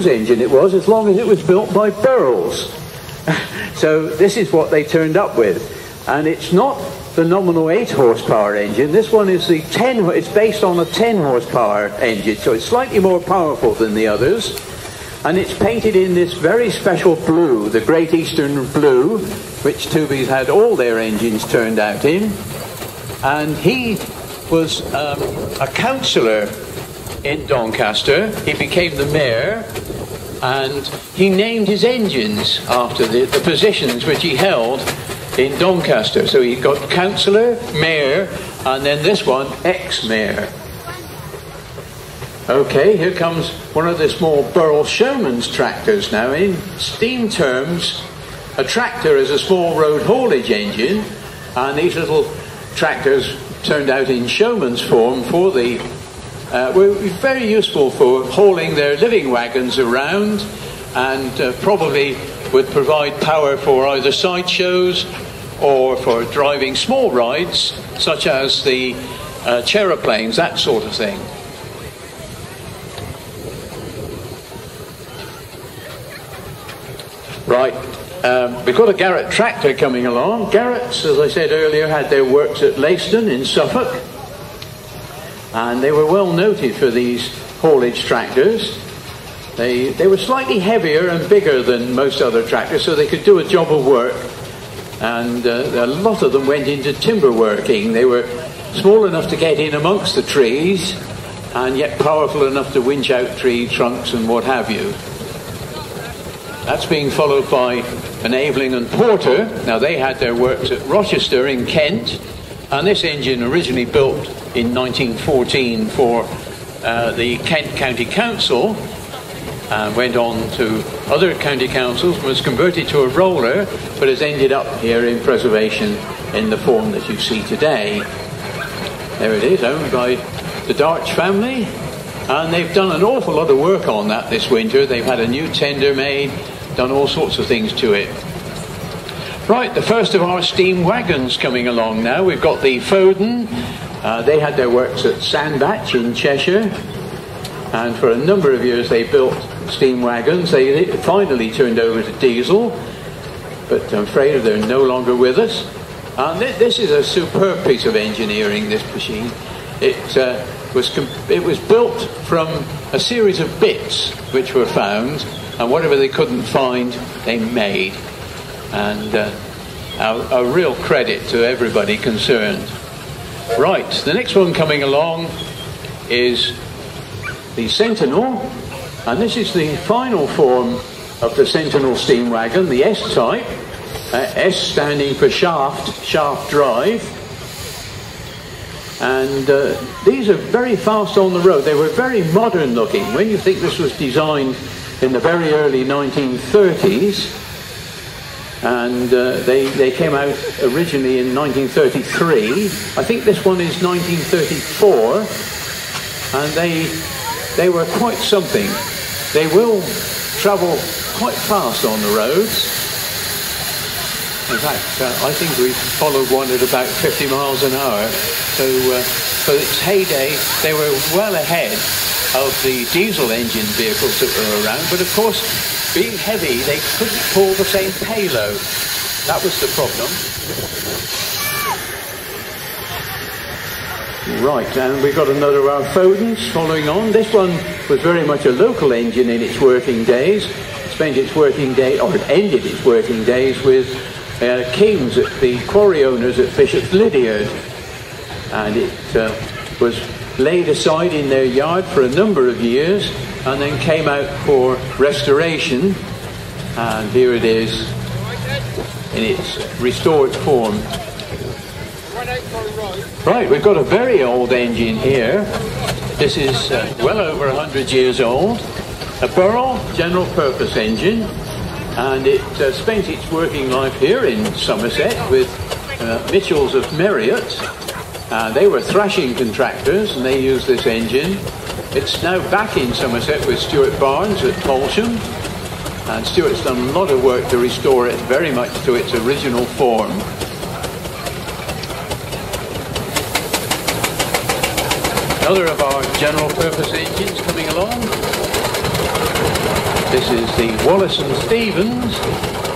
engine it was, as long as it was built by Burrells. So this is what they turned up with. And it's not the nominal 8 horsepower engine. This one is the 10, it's based on a 10 horsepower engine, so it's slightly more powerful than the others. And it's painted in this very special blue, the Great Eastern Blue, which Tooby's had all their engines turned out in. And he was a councillor in Doncaster. He became the mayor, and he named his engines after the positions which he held in Doncaster. So he got councillor, mayor, and then this one, ex-mayor. Okay, here comes one of the small Burrell Showman's tractors. Now, in steam terms, a tractor is a small road haulage engine, and these little tractors turned out in Showman's form for the were very useful for hauling their living wagons around, and probably would provide power for either sideshows or for driving small rides, such as the Cheroplanes, that sort of thing. Right, we've got a Garrett tractor coming along. Garrett's, as I said earlier, had their works at Leiston in Suffolk, and they were well noted for these haulage tractors. They were slightly heavier and bigger than most other tractors, so they could do a job of work, and a lot of them went into timber working. They were small enough to get in amongst the trees, and yet powerful enough to winch out tree trunks and what have you. That's being followed by an Aveling and Porter. Now, they had their works at Rochester in Kent, and this engine originally built in 1914 for the Kent County Council, and went on to other county councils, was converted to a roller, but has ended up here in preservation in the form that you see today. There it is, owned by the Darch family, and they've done an awful lot of work on that this winter. They've had a new tender made, done all sorts of things to it. Right, the first of our steam wagons coming along now. We've got the Foden. They had their works at Sandbach in Cheshire, and for a number of years they built steam wagons. They finally turned over to diesel, but I'm afraid they're no longer with us. And this is a superb piece of engineering, this machine. It was built from a series of bits which were found, and whatever they couldn't find, they made. And a real credit to everybody concerned. Right, the next one coming along is the Sentinel, and this is the final form of the Sentinel steam wagon, the S-type, S standing for shaft drive. And these are very fast on the road. They were very modern looking. When you think this was designed in the very early 1930s, and they came out originally in 1933. I think this one is 1934, and they were quite something. They will travel quite fast on the roads. In fact, I think we followed one at about 50 miles an hour. So for its heyday, they were well ahead of the diesel engine vehicles that were around. But of course, being heavy, they couldn't pull the same payload. That was the problem. Right, and we've got another of our Fodens following on. This one was very much a local engine in its working days. It spent its working day, or it ended its working days with Kings, at the quarry owners at Bishop's Lydiard. And it was laid aside in their yard for a number of years, and then came out for restoration, and here it is in its restored form. Right, we've got a very old engine here. This is well over 100 years old, a Burrell general purpose engine, and it spent its working life here in Somerset with Mitchells of Merriott. They were thrashing contractors, and they used this engine. It's now back in Somerset with Stuart Barnes at Polsham, and Stuart's done a lot of work to restore it very much to its original form. Another of our general purpose engines coming along. This is the Wallace and Stevens